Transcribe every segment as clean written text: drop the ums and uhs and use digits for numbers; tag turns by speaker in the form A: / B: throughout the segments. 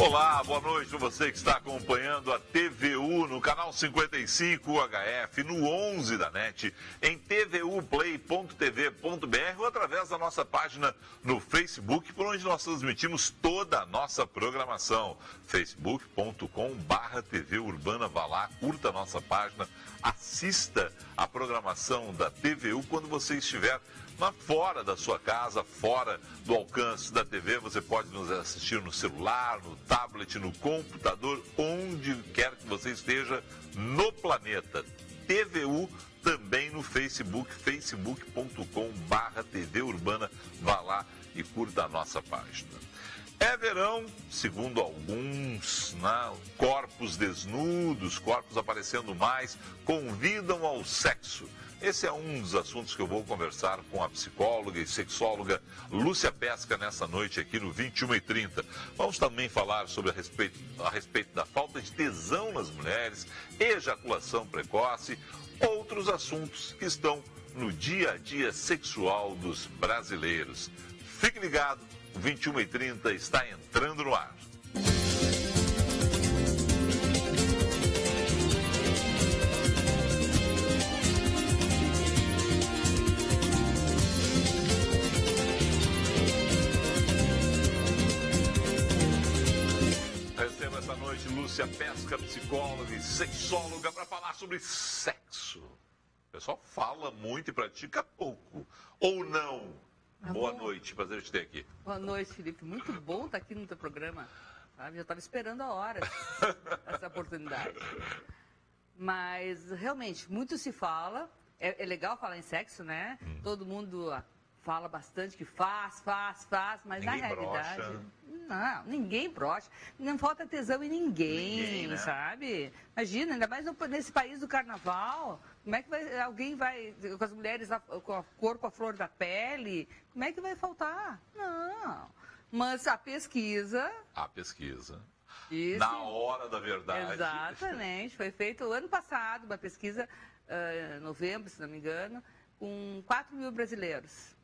A: Olá, boa noite para você que está acompanhando a TVU no canal 55 UHF, no 11 da NET, em tvuplay.tv.br ou através da nossa página no Facebook, por onde nós transmitimos toda a nossa programação. facebook.com/TV Urbana. Vá lá, curta a nossa página, assista a programação da TVU quando você estiver fora da sua casa, fora do alcance da TV. Você pode nos assistir no celular, no tablet, no computador, onde quer que você esteja no planeta. TVU também no Facebook, facebook.com/TV Urbana. Vá lá e curta a nossa página. É verão, segundo alguns, né? Corpos desnudos, corpos aparecendo mais, convidam ao sexo. Esse é um dos assuntos que eu vou conversar com a psicóloga e sexóloga Lúcia Pesca nessa noite aqui no 21h30. Vamos também falar sobre a respeito da falta de tesão nas mulheres, ejaculação precoce, outros assuntos que estão no dia a dia sexual dos brasileiros. Fique ligado, o 21h30 está entrando no ar. Lúcia Pesca, psicóloga e sexóloga, para falar sobre sexo. O pessoal fala muito e pratica pouco. Ou não? Boa noite, prazer te ter aqui.
B: Boa noite, Felipe. Muito bom estar aqui no teu programa. Sabe? Eu estava esperando a hora essa oportunidade. Mas, realmente, muito se fala. É legal falar em sexo, né? Todo mundo fala bastante que faz, mas ninguém na realidade... Brocha. Não, ninguém brocha. Não falta tesão em ninguém, né? Sabe? Imagina, ainda mais nesse país do carnaval, como é que alguém vai, com as mulheres com o corpo à flor da pele, como é que vai faltar? Não. Mas a pesquisa... Isso,
A: na hora da verdade.
B: Exatamente. Foi feito ano passado uma pesquisa, em novembro, se não me engano, com 4 mil brasileiros.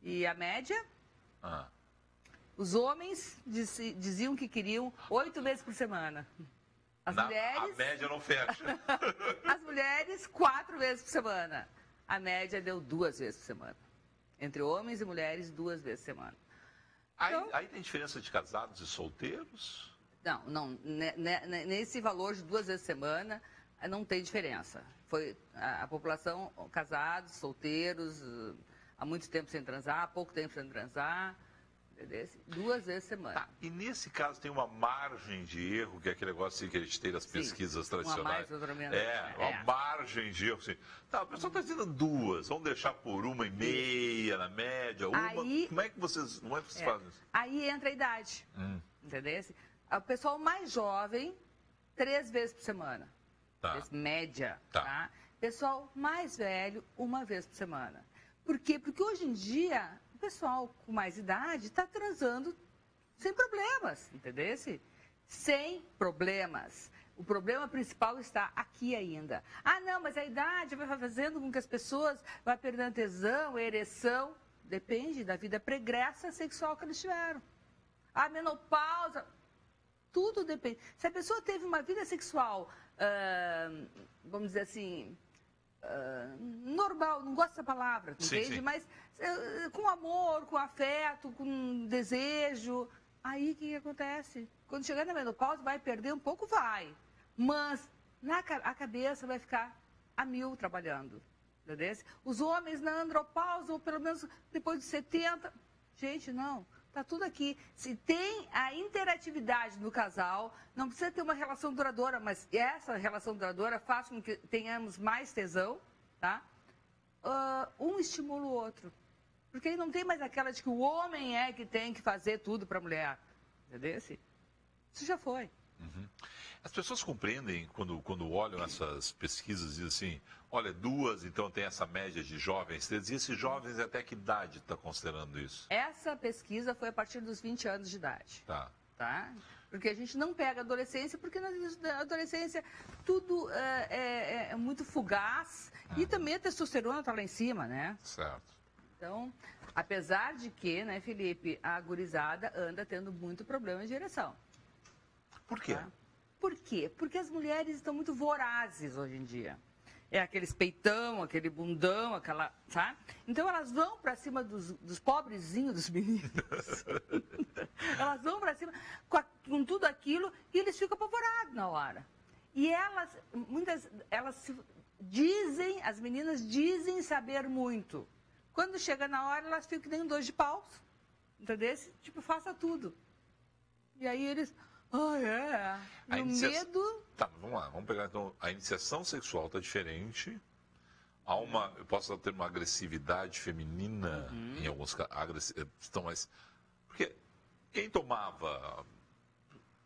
B: E a média... Os homens diziam que queriam 8 vezes por semana. Mulheres...
A: A média não fecha.
B: As mulheres, 4 vezes por semana. A média deu 2 vezes por semana. Entre homens e mulheres, 2 vezes por semana. Então,
A: aí tem diferença de casados e solteiros?
B: Não. Nesse valor de 2 vezes por semana, não tem diferença. Foi a população, casados, solteiros, há muito tempo sem transar, há pouco tempo sem transar... 2 vezes por semana.
A: E nesse caso tem uma margem de erro, que é aquele negócio que a gente tem nas pesquisas tradicionais.
B: Uma
A: margem de erro. Assim. A pessoa está dizendo 2, vamos deixar por 1,5 na média,
B: Aí,
A: como é que vocês fazem isso?
B: Aí entra a idade, entendeu? O pessoal mais jovem, 3 vezes por semana. Média, tá? Pessoal mais velho, 1 vez por semana. Por quê? Porque hoje em dia... O pessoal com mais idade está transando sem problemas, entendeu? Sem problemas. O problema principal está aqui ainda. Não, mas a idade vai fazendo com que as pessoas vão perdendo tesão, ereção. Depende da vida pregressa sexual que eles tiveram. A menopausa, tudo depende. Se a pessoa teve uma vida sexual, vamos dizer assim... normal, não gosto dessa palavra, entende? Sim. Mas com amor, com afeto, com desejo, aí o que acontece? Quando chegar na menopausa, vai perder um pouco? Vai. Mas a cabeça vai ficar a 1000 trabalhando, entendeu? Os homens na andropausa, ou pelo menos depois de 70, gente, não. Está tudo aqui. Se tem a interatividade no casal, não precisa ter uma relação duradoura, mas essa relação duradoura faz com que tenhamos mais tesão, tá? Um estimula o outro. Porque aí não tem mais aquela de que o homem é que tem que fazer tudo para a mulher. Entendeu? Isso já foi.
A: As pessoas compreendem quando olham essas pesquisas e dizem assim, olha, 2, então tem essa média de jovens. E esses jovens até que idade está considerando isso?
B: Essa pesquisa foi a partir dos 20 anos de idade.
A: Tá.
B: Porque a gente não pega a adolescência, porque na adolescência tudo é muito fugaz e também a testosterona está lá em cima, né?
A: Certo.
B: Então, apesar de que, né, Felipe, a gurizada anda tendo muito problema de ereção.
A: Por quê?
B: Tá? Por quê? Porque as mulheres estão muito vorazes hoje em dia. É aqueles peitão, aquele bundão, aquela, sabe? Então elas vão para cima dos pobrezinhos dos meninos. Elas vão para cima com tudo aquilo e eles ficam apavorados na hora. E elas dizem, as meninas dizem saber muito. Quando chega na hora, elas ficam que nem um dois de paus. Entendeu? Tipo, faça tudo. E aí eles... E o medo...
A: Tá, vamos lá. Vamos pegar, então, a iniciação sexual está diferente. Eu posso ter uma agressividade feminina em alguns casos. Porque quem tomava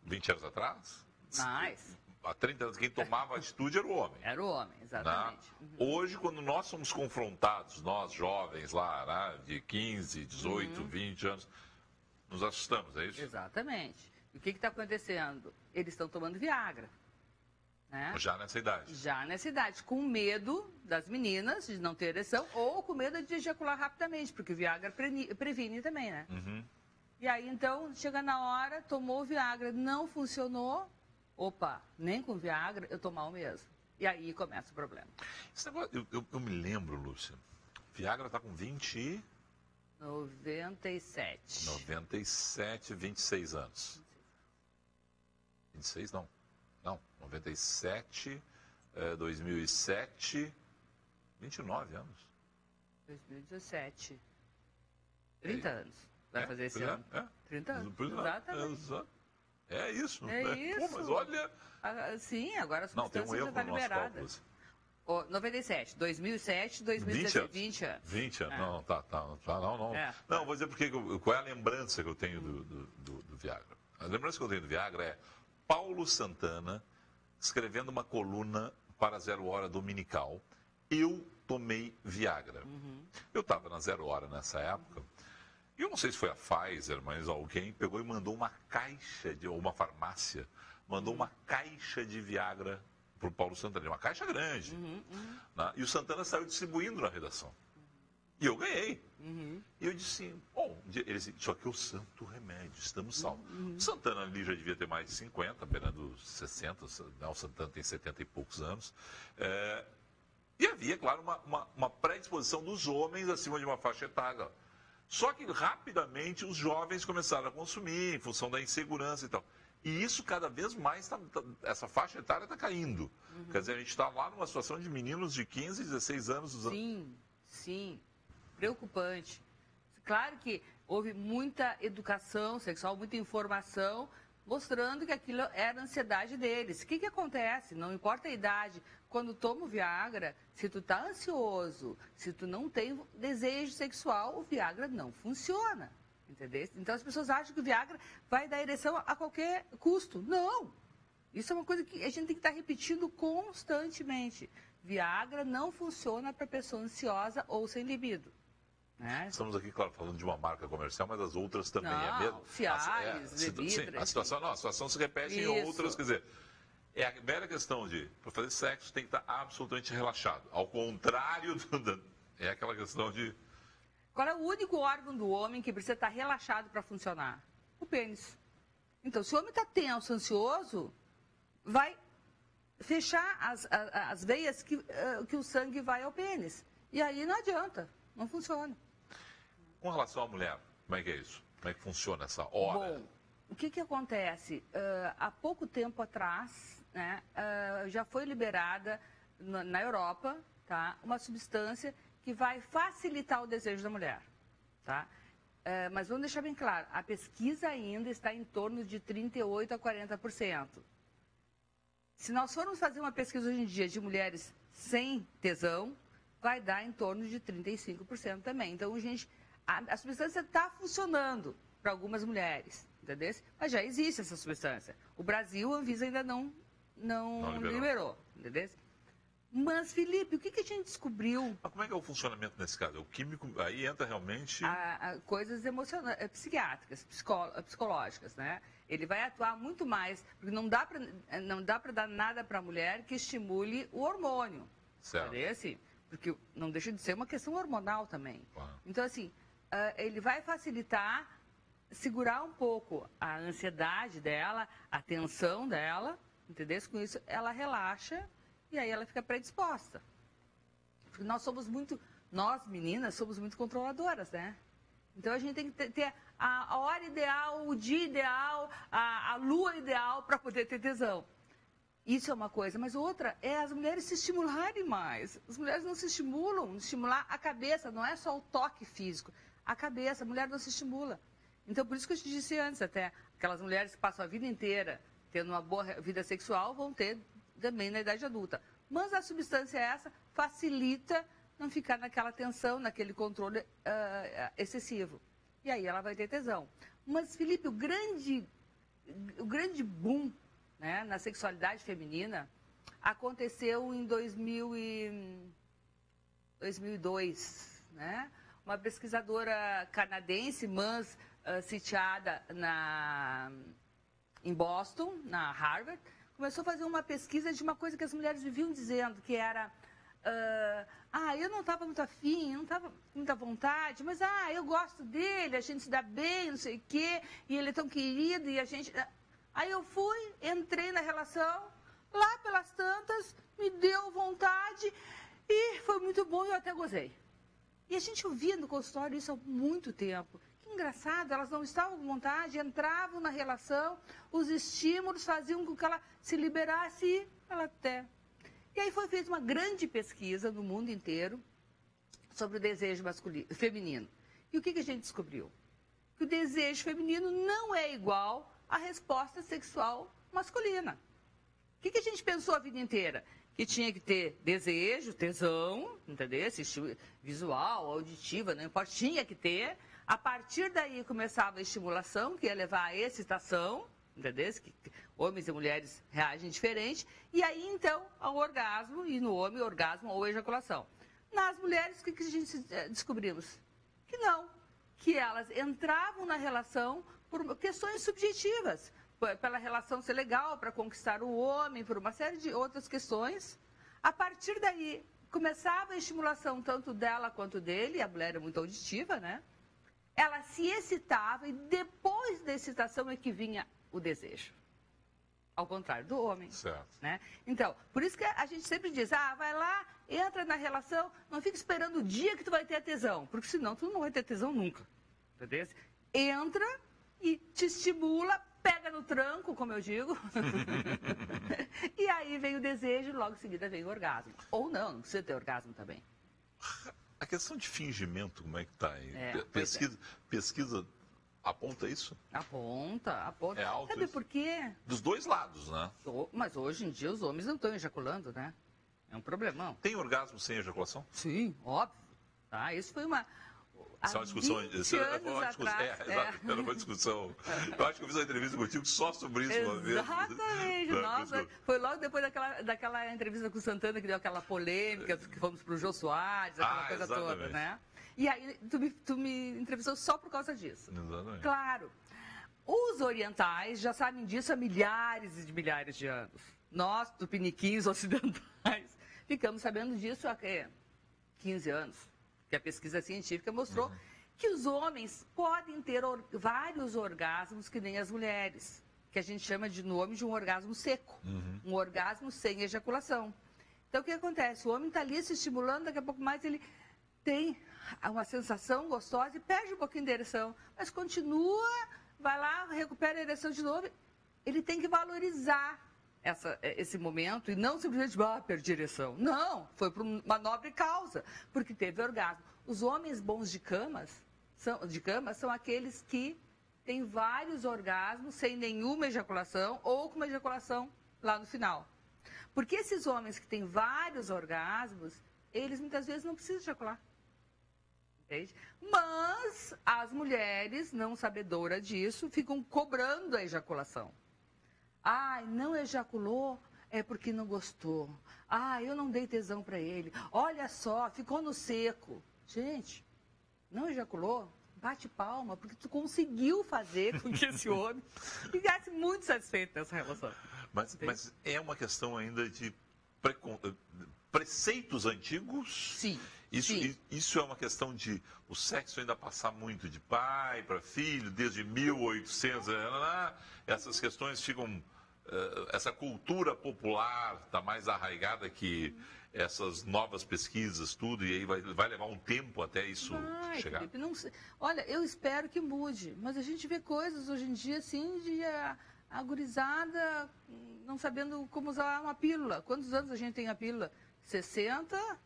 A: 20 anos atrás...
B: Mais.
A: Há 30 anos, quem tomava atitude era o homem.
B: Era o homem, exatamente.
A: Hoje, quando nós somos confrontados, nós jovens lá, né, de 15, 18, 20 anos, nos assustamos, é isso?
B: Exatamente. E o que está acontecendo? Eles estão tomando Viagra. Né?
A: Já nessa idade.
B: Já nessa idade, com medo das meninas de não ter ereção ou com medo de ejacular rapidamente, porque o Viagra previne também, né? E aí, então, chega na hora, tomou o Viagra, não funcionou, opa, nem com Viagra eu tô mal mesmo. E aí começa o problema.
A: Esse negócio, eu me lembro, Lúcia, Viagra tá com
B: 97.
A: 97, 26 anos. 26 não. Não, 97, 2007, 29 anos.
B: 2017. 30 anos. Vai fazer esse ano. 30 anos. Exatamente.
A: É isso.
B: É isso.
A: Pô, mas olha...
B: Sim, agora a substância já está liberada. 97, 2007, 2017, 20 anos.
A: 20 anos, não, tá, não. Não, vou dizer porque, qual é a lembrança que eu tenho do Viagra. A lembrança que eu tenho do Viagra é Paulo Santana escrevendo uma coluna para a Zero Hora Dominical. Eu tomei Viagra. Eu estava na Zero Hora nessa época. E eu não sei se foi a Pfizer, mas alguém pegou e mandou uma caixa, ou uma farmácia, mandou uma caixa de Viagra para o Paulo Santana, uma caixa grande. Né? E o Santana saiu distribuindo na redação. E eu ganhei. E eu disse assim, bom, ele disse, só que o santo remédio, estamos salvos. O Santana ali já devia ter mais de 50, beirando 60, né? O Santana tem 70 e poucos anos. E havia, claro, uma predisposição dos homens acima de uma faixa etária. Só que rapidamente os jovens começaram a consumir em função da insegurança e tal. E isso cada vez mais, essa faixa etária está caindo. Quer dizer, a gente está lá numa situação de meninos de 15, 16 anos usando.
B: Sim. Preocupante. Claro que houve muita educação sexual, muita informação, mostrando que aquilo era a ansiedade deles. O que acontece? Não importa a idade. Quando toma o Viagra, se tu tá ansioso, se tu não tem desejo sexual, o Viagra não funciona. Entendeu? Então as pessoas acham que o Viagra vai dar ereção a qualquer custo. Não! Isso é uma coisa que a gente tem que estar repetindo constantemente. Viagra não funciona para pessoa ansiosa ou sem libido. Né?
A: Estamos aqui, claro, falando de uma marca comercial, mas as outras também
B: não,
A: é mesmo.
B: Cialis, Levitra,
A: a situação se repete em outras, quer dizer, é a velha questão de, para fazer sexo, tem que estar absolutamente relaxado. Ao contrário, é aquela questão de...
B: Qual é o único órgão do homem que precisa estar relaxado para funcionar? O pênis. Então, se o homem está tenso, ansioso, vai fechar as veias que o sangue vai ao pênis. E aí não adianta, não funciona.
A: Com relação à mulher, como é que é isso? Como é que funciona essa hora?
B: Bom, o que acontece? Há pouco tempo atrás, né, já foi liberada na Europa, tá, uma substância que vai facilitar o desejo da mulher. Tá? Mas vamos deixar bem claro, a pesquisa ainda está em torno de 38% a 40%. Se nós formos fazer uma pesquisa hoje em dia de mulheres sem tesão, vai dar em torno de 35% também. Então, a substância está funcionando para algumas mulheres, entendeu? Mas já existe essa substância. O Brasil, a Anvisa ainda não liberou, entendeu? Mas, Felipe, o que a gente descobriu?
A: Mas como é que é o funcionamento nesse caso? O químico, aí entra realmente...
B: Coisas emocionais, psiquiátricas, psicológicas, né? Ele vai atuar muito mais, porque não dá para dar nada para a mulher que estimule o hormônio.
A: Certo.
B: Assim, porque não deixa de ser uma questão hormonal também.
A: Claro.
B: Então, assim, ele vai facilitar segurar um pouco a ansiedade dela, a tensão dela, entendeu? Com isso, ela relaxa e aí ela fica predisposta. Porque nós meninas, somos muito controladoras, né? Então, a gente tem que ter a hora ideal, o dia ideal, a lua ideal para poder ter tesão. Isso é uma coisa. Mas outra é as mulheres se estimularem mais. As mulheres não se estimulam, estimular a cabeça, não é só o toque físico. A cabeça, a mulher não se estimula. Então, por isso que eu te disse antes até, aquelas mulheres que passam a vida inteira tendo uma boa vida sexual vão ter também na idade adulta. Mas a substância essa facilita não ficar naquela tensão, naquele controle excessivo. E aí ela vai ter tesão. Mas, Felipe, o grande boom, né, na sexualidade feminina aconteceu em 2002, né? Uma pesquisadora canadense, mas sitiada em Boston, na Harvard, começou a fazer uma pesquisa de uma coisa que as mulheres viviam dizendo, que era... eu não estava muito afim, não estava com muita vontade, mas eu gosto dele, a gente se dá bem, não sei o quê, e ele é tão querido, e a gente... Aí eu entrei na relação, lá pelas tantas, me deu vontade, e foi muito bom e eu até gozei. E a gente ouvia no consultório isso há muito tempo. Que engraçado, elas não estavam com vontade, entravam na relação, os estímulos faziam com que ela se liberasse e ela até... E aí foi feita uma grande pesquisa no mundo inteiro sobre o desejo feminino. E o que a gente descobriu? Que o desejo feminino não é igual à resposta sexual masculina. O que a gente pensou a vida inteira? Que tinha que ter desejo, tesão, entendeu? Visual, auditiva, não importa, tinha que ter. A partir daí começava a estimulação, que ia levar à excitação, entendeu? Que homens e mulheres reagem diferente. E aí, então, ao orgasmo, e no homem, orgasmo ou ejaculação. Nas mulheres, o que a gente descobrimos? Que não. Que elas entravam na relação por questões subjetivas. Pela relação ser legal, para conquistar o homem, por uma série de outras questões. A partir daí, começava a estimulação tanto dela quanto dele, a mulher é muito auditiva, né? Ela se excitava e depois da excitação é que vinha o desejo. Ao contrário do homem.
A: Certo.
B: Né? Então, por isso que a gente sempre diz, vai lá, entra na relação, não fica esperando o dia que tu vai ter tesão, porque senão tu não vai ter tesão nunca. Entendeu? Entra e te estimula, pega no tranco, como eu digo, e aí vem o desejo e logo em seguida vem o orgasmo. Ou não precisa ter orgasmo também.
A: A questão de fingimento, como é que está aí? Pesquisa aponta isso?
B: Aponta.
A: É alto.
B: Sabe
A: isso?
B: por quê?
A: Dos dois lados, né?
B: Mas hoje em dia os homens não estão ejaculando, né? É um problemão.
A: Tem orgasmo sem ejaculação?
B: Sim, óbvio. Tá? Isso foi uma...
A: Isso é uma discussão. Era uma discussão. Eu acho que eu fiz uma entrevista contigo só sobre isso uma vez.
B: Exatamente. Nossa, foi logo depois daquela entrevista com o Santana que deu aquela polêmica, que fomos para o Jô Soares, aquela coisa toda, né? E aí tu me entrevistou só por causa disso.
A: Exatamente.
B: Claro. Os orientais já sabem disso há milhares e milhares de anos. Nós, tupiniquins ocidentais, ficamos sabendo disso há 15 anos. Que a pesquisa científica mostrou que os homens podem ter vários orgasmos que nem as mulheres, que a gente chama de nome de um orgasmo seco, um orgasmo sem ejaculação. Então, o que acontece? O homem está ali se estimulando, daqui a pouco mais ele tem uma sensação gostosa e perde um pouquinho de ereção, mas continua, vai lá, recupera a ereção de novo. Ele tem que valorizar esse momento e não simplesmente, perdi a ereção. Não, foi por uma nobre causa, porque teve orgasmo. Os homens bons de cama são aqueles que têm vários orgasmos sem nenhuma ejaculação ou com uma ejaculação lá no final. Porque esses homens que têm vários orgasmos, eles muitas vezes não precisam ejacular. Entende? Mas as mulheres, não sabedoras disso, ficam cobrando a ejaculação. Não ejaculou, é porque não gostou. Eu não dei tesão para ele. Olha só, ficou no seco. Gente, não ejaculou? Bate palma, porque tu conseguiu fazer com que esse homem ficasse muito satisfeito nessa relação.
A: Mas é uma questão ainda de preceitos antigos?
B: Sim.
A: Isso é uma questão de o sexo ainda passar muito de pai para filho, desde 1800, essas questões ficam... essa cultura popular está mais arraigada que essas novas pesquisas, tudo, e aí vai levar um tempo até isso chegar.
B: Felipe, não sei. Olha, eu espero que mude, mas a gente vê coisas hoje em dia, assim, de a gurizada não sabendo como usar uma pílula. Quantos anos a gente tem a pílula? 60,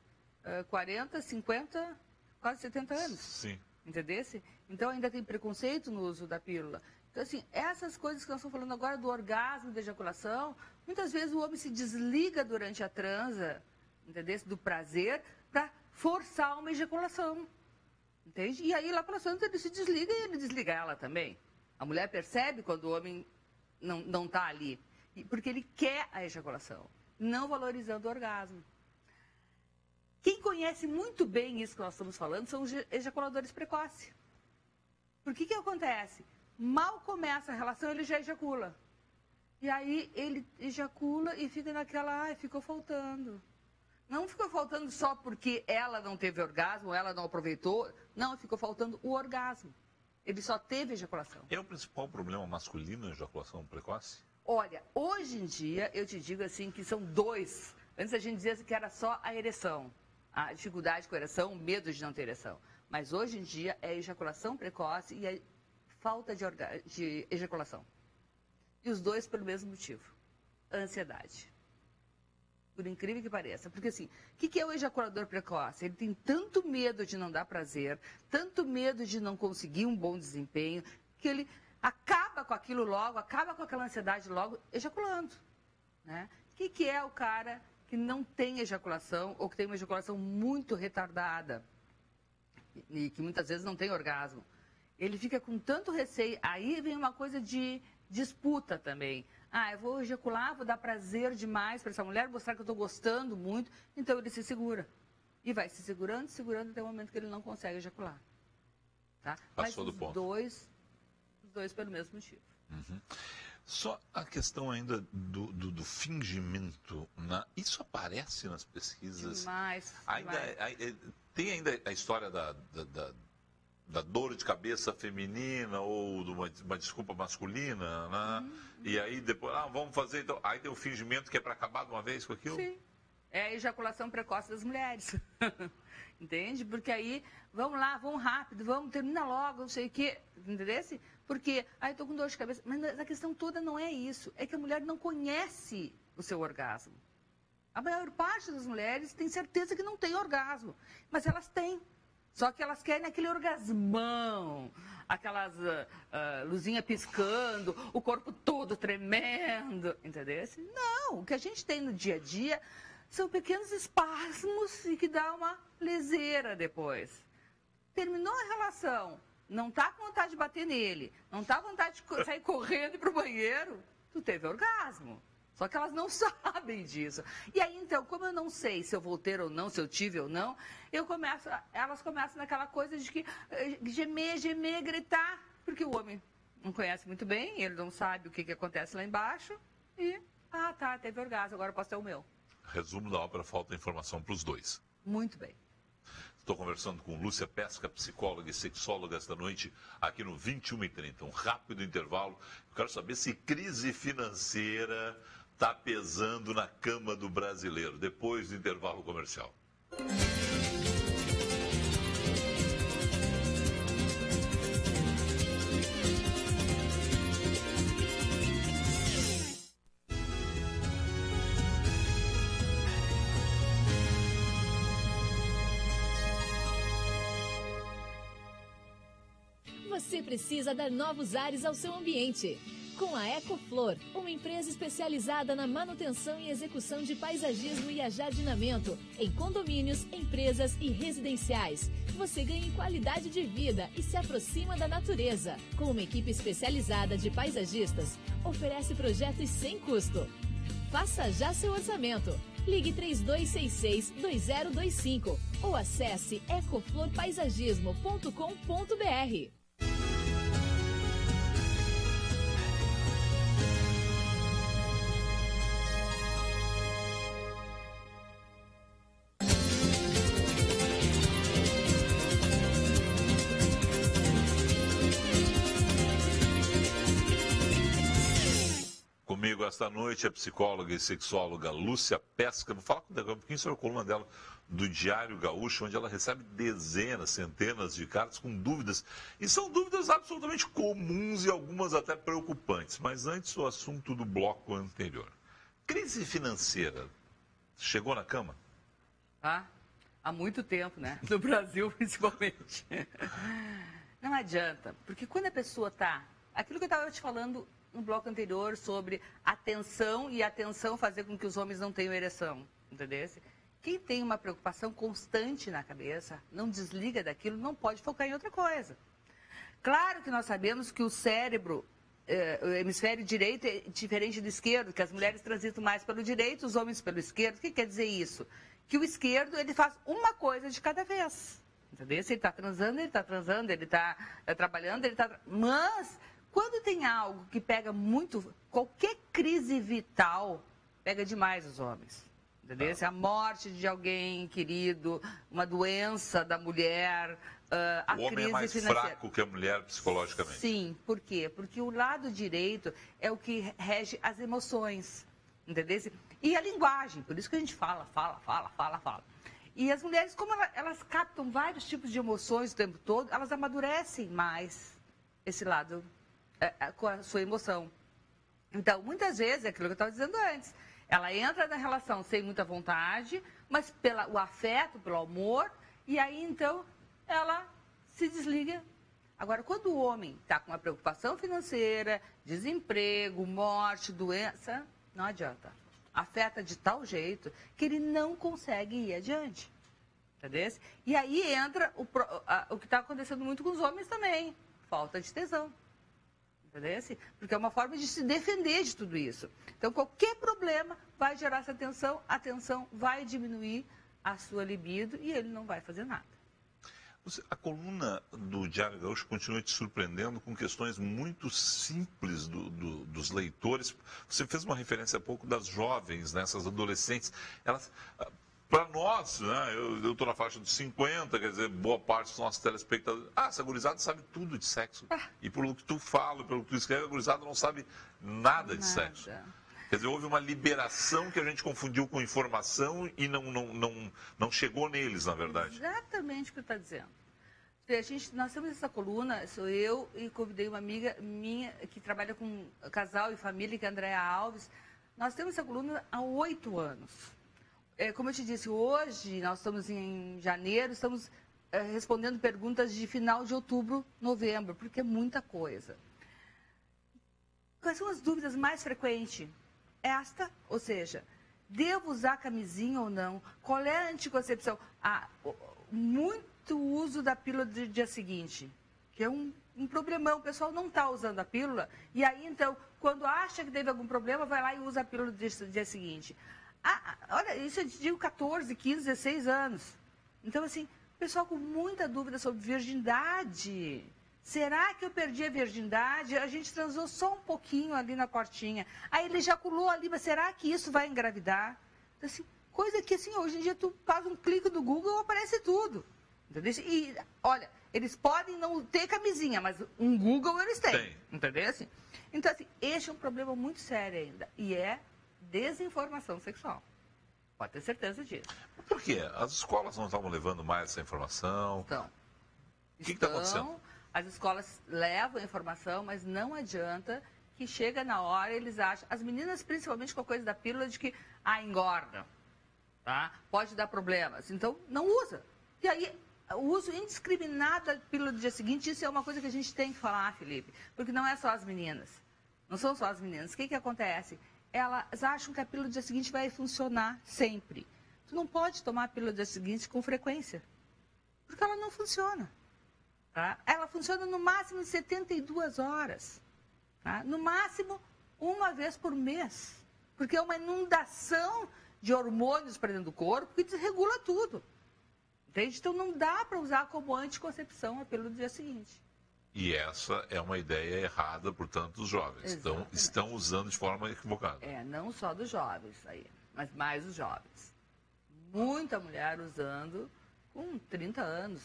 B: 40, 50, quase 70 anos.
A: Sim.
B: Entendesse? Então ainda tem preconceito no uso da pílula. Então, assim, essas coisas que nós estamos falando agora do orgasmo, da ejaculação, muitas vezes o homem se desliga durante a transa, entendeu? Do prazer, para forçar uma ejaculação. Entende? E aí, lá pela frente, ele se desliga e ele desliga ela também. A mulher percebe quando o homem não está ali, porque ele quer a ejaculação, não valorizando o orgasmo. Quem conhece muito bem isso que nós estamos falando são os ejaculadores precoces. Por que acontece? Mal começa a relação, ele já ejacula. E aí ele ejacula e fica naquela, ficou faltando. Não ficou faltando só porque ela não teve orgasmo, ela não aproveitou. Não, ficou faltando o orgasmo. Ele só teve ejaculação.
A: É o principal problema masculino a ejaculação precoce?
B: Olha, hoje em dia, eu te digo assim que são dois. Antes a gente dizia que era só a ereção. A dificuldade com a ereção, o medo de não ter ereção. Mas hoje em dia é a ejaculação precoce e a falta de ejaculação. E os dois pelo mesmo motivo. A ansiedade. Por incrível que pareça. Porque assim, o que é o ejaculador precoce? Ele tem tanto medo de não dar prazer, tanto medo de não conseguir um bom desempenho, que ele acaba com aquilo logo, acaba com aquela ansiedade logo, ejaculando. Né? O que é o cara que não tem ejaculação ou que tem uma ejaculação muito retardada e que muitas vezes não tem orgasmo? Ele fica com tanto receio, aí vem uma coisa de disputa também. Eu vou ejacular, vou dar prazer demais para essa mulher, mostrar que eu estou gostando muito, então ele se segura. E vai se segurando até o momento que ele não consegue ejacular. Tá?
A: Passou
B: mas
A: do ponto.
B: Os dois pelo mesmo motivo.
A: Uhum. Só a questão ainda do fingimento, isso aparece nas pesquisas?
B: Demais.
A: Tem ainda a história da dor de cabeça feminina ou de uma desculpa masculina, né? E aí depois, vamos fazer, então, aí tem o fingimento que é para acabar de uma vez com aquilo?
B: Sim, é a ejaculação precoce das mulheres, entende? Porque aí, vamos lá, vamos rápido, vamos, termina logo, não sei o quê, entendeu? Porque, estou com dor de cabeça, mas a questão toda não é isso, é que a mulher não conhece o seu orgasmo. A maior parte das mulheres tem certeza que não tem orgasmo, mas elas têm. Só que elas querem aquele orgasmão, aquelas luzinhas piscando, o corpo todo tremendo, entendeu? Não, o que a gente tem no dia a dia são pequenos espasmos e que dá uma leseira depois. Terminou a relação, não está com vontade de bater nele, não está com vontade de sair correndo e ir para o banheiro, tu teve orgasmo. Só que elas não sabem disso. E aí, então, como eu não sei se eu vou ter ou não, se eu tive ou não, elas começam naquela coisa de que gemer, gritar, porque o homem não conhece muito bem, ele não sabe o que acontece lá embaixo, e, teve orgasmo, agora eu posso ter o meu.
A: Resumo da ópera, falta informação para os dois.
B: Muito bem.
A: Estou conversando com Lúcia Pesca, psicóloga e sexóloga esta noite, aqui no 21h30. Um rápido intervalo. Eu quero saber se crise financeira está pesando na cama do brasileiro, depois do intervalo comercial.
C: Você precisa dar novos ares ao seu ambiente. Com a Ecoflor, uma empresa especializada na manutenção e execução de paisagismo e ajardinamento em condomínios, empresas e residenciais, você ganha em qualidade de vida e se aproxima da natureza. Com uma equipe especializada de paisagistas, oferece projetos sem custo. Faça já seu orçamento. Ligue 3266-2025 ou acesse ecoflorpaisagismo.com.br.
A: esta noite a psicóloga e sexóloga Lúcia Pesca. Vou falar um pouquinho sobre a coluna dela do Diário Gaúcho, onde ela recebe dezenas, centenas de cartas com dúvidas. E são dúvidas absolutamente comuns e algumas até preocupantes. Mas antes, o assunto do bloco anterior. Crise financeira chegou na cama?
B: Há muito tempo, né? No Brasil, principalmente. Não adianta, porque quando a pessoa está... Aquilo que eu estava te falando no bloco anterior sobre a tensão e a tensão fazer com que os homens não tenham ereção, entendeu? Quem tem uma preocupação constante na cabeça, não desliga daquilo, não pode focar em outra coisa. Claro que nós sabemos que o cérebro, o hemisfério direito é diferente do esquerdo, que as mulheres transitam mais pelo direito, os homens pelo esquerdo. O que quer dizer isso? Que o esquerdo, ele faz uma coisa de cada vez. Entendeu? Se ele está transando, ele está trabalhando, Mas, quando tem algo que pega muito, qualquer crise vital, pega demais os homens. Entendeu? Se a morte de alguém querido, uma doença da mulher, a crise financeira. O homem é mais fraco
A: que a mulher psicologicamente.
B: Sim, por quê? Porque o lado direito é o que rege as emoções, entendeu? E a linguagem, por isso que a gente fala. E as mulheres, como elas captam vários tipos de emoções o tempo todo, elas amadurecem mais esse lado com a sua emoção. Então, muitas vezes, é aquilo que eu estava dizendo antes, ela entra na relação sem muita vontade, mas pelo afeto, pelo amor, e aí, então, ela se desliga. Agora, quando o homem está com uma preocupação financeira, desemprego, morte, doença, não adianta. Afeta de tal jeito que ele não consegue ir adiante. Entendeu? E aí entra o que está acontecendo muito com os homens também, falta de tesão. Entendeu? Porque é uma forma de se defender de tudo isso. Então, qualquer problema vai gerar essa tensão, a tensão vai diminuir a sua libido e ele não vai fazer nada.
A: A coluna do Diário Gaúcho continua te surpreendendo com questões muito simples dos leitores. Você fez uma referência há pouco das jovens, né, essas adolescentes. Elas... Para nós, né, eu estou na faixa dos 50, quer dizer, boa parte dos nossos telespectadores. Essa gurizada sabe tudo de sexo. E pelo que tu fala, pelo que tu escreve, a gurizada não sabe nada de sexo. Quer dizer, houve uma liberação que a gente confundiu com informação e não chegou neles, na verdade.
B: Exatamente o que tu está dizendo. Nós temos essa coluna, sou eu e convidei uma amiga minha que trabalha com casal e família, que é a Andréa Alves. Nós temos essa coluna há 8 anos. Como eu te disse, hoje nós estamos em janeiro, estamos respondendo perguntas de final de outubro, novembro, porque é muita coisa. Quais são as dúvidas mais frequentes? Esta, ou seja, devo usar camisinha ou não? Qual é a anticoncepção? Muito uso da pílula do dia seguinte, que é um problemão. O pessoal não está usando a pílula, e aí, então, quando acha que teve algum problema, vai lá e usa a pílula do dia seguinte. Olha, isso eu digo 14, 15, 16 anos. Então, assim, o pessoal com muita dúvida sobre virgindade. Será que eu perdi a virgindade? A gente transou só um pouquinho ali na portinha. Aí ele ejaculou ali, mas será que isso vai engravidar? Então, assim, coisa que, assim, hoje em dia tu faz um clique do Google e aparece tudo. Entendeu? E, olha, eles podem não ter camisinha, mas um Google eles têm. Entendeu? Assim, então, assim, este é um problema muito sério ainda. E é desinformação sexual. Pode ter certeza disso.
A: Por quê? As escolas não estavam levando mais essa informação?
B: Então,
A: o que está acontecendo?
B: As escolas levam a informação, mas não adianta que chega na hora eles acham... As meninas, principalmente com a coisa da pílula, de que, engorda, tá? Pode dar problemas. Então, não usa. E aí, o uso indiscriminado da pílula do dia seguinte, isso é uma coisa que a gente tem que falar, Felipe. Porque não é só as meninas. Não são só as meninas. O que acontece? Elas acham que a pílula do dia seguinte vai funcionar sempre. Tu não pode tomar a pílula do dia seguinte com frequência, porque ela não funciona. Tá? Ela funciona no máximo 72 horas. Tá? No máximo, uma vez por mês. Porque é uma inundação de hormônios para dentro do corpo que desregula tudo. Entende? Então não dá para usar como anticoncepção a pílula do dia seguinte.
A: E essa é uma ideia errada, portanto, dos jovens. Então, estão usando de forma equivocada.
B: Não só dos jovens aí, mas mais os jovens. Muita mulher usando com 30 anos.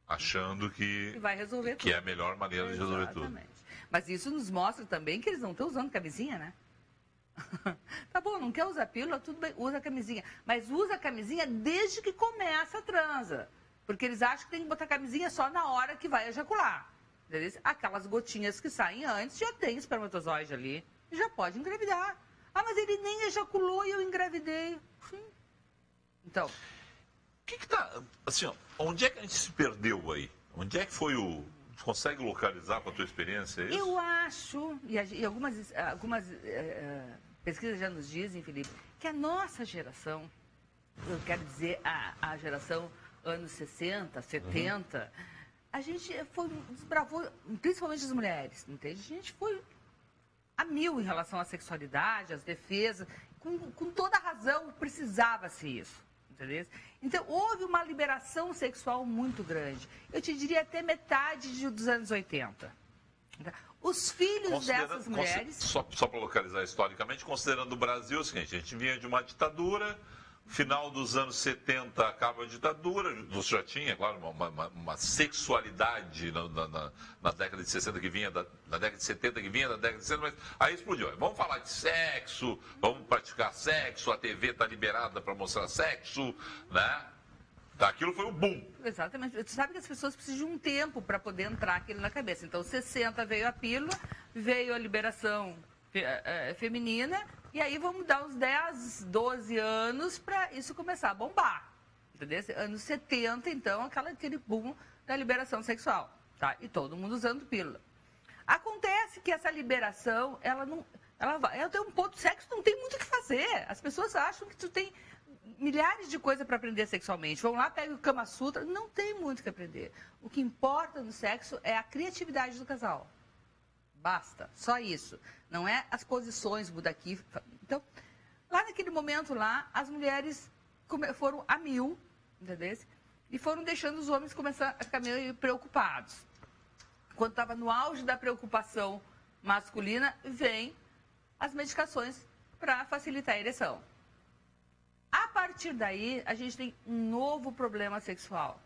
A: Achando que
B: vai resolver
A: tudo. É a melhor maneira de resolver tudo.
B: Mas isso nos mostra também que eles não estão usando camisinha, né? Tá bom, não quer usar pílula, tudo bem, usa a camisinha. Mas usa a camisinha desde que começa a transa. Porque eles acham que tem que botar a camisinha só na hora que vai ejacular. Entendeu? Aquelas gotinhas que saem antes, já tem espermatozoide ali. Já pode engravidar. Ah, mas ele nem ejaculou e eu engravidei. Sim. Então...
A: O que tá, assim, ó, onde é que a gente se perdeu aí? Onde é que foi o... Você consegue localizar com a tua experiência isso?
B: Eu acho, e algumas pesquisas já nos dizem, Felipe, que a nossa geração, eu quero dizer a geração anos 60, 70, a gente desbravou, principalmente as mulheres, entende? A gente foi a mil em relação à sexualidade, às defesas, com toda razão precisava-se isso. Entendeu? Então, houve uma liberação sexual muito grande. Eu te diria até metade dos anos 80. Os filhos dessas mulheres...
A: Só para localizar historicamente, considerando o Brasil, é o seguinte, a gente vinha de uma ditadura, final dos anos 70 acaba a ditadura, você já tinha, claro, uma sexualidade na década de 60 que vinha na década de 70 que vinha da década de 60, mas aí explodiu. Vamos falar de sexo, vamos praticar sexo, a TV está liberada para mostrar sexo, né? Aquilo foi um boom.
B: Exatamente. Você sabe que as pessoas precisam de um tempo para poder entrar aquilo na cabeça. Então, 60 veio a pílula, veio a liberação feminina, e aí vamos dar uns 10, 12 anos para isso começar a bombar. Entendeu? Anos 70, então, aquele boom da liberação sexual. Tá? E todo mundo usando pílula. Acontece que essa liberação, ela tem um ponto, sexo não tem muito o que fazer. As pessoas acham que tu tem milhares de coisas para aprender sexualmente. Vão lá, pega o Kama Sutra, não tem muito o que aprender. O que importa no sexo é a criatividade do casal. Basta, só isso. Não é as posições, Budaki. Então, lá naquele momento lá, as mulheres foram a mil, entendeu? E foram deixando os homens começar a ficar meio preocupados. Quando estava no auge da preocupação masculina, vem as medicações para facilitar a ereção. A partir daí, a gente tem um novo problema sexual.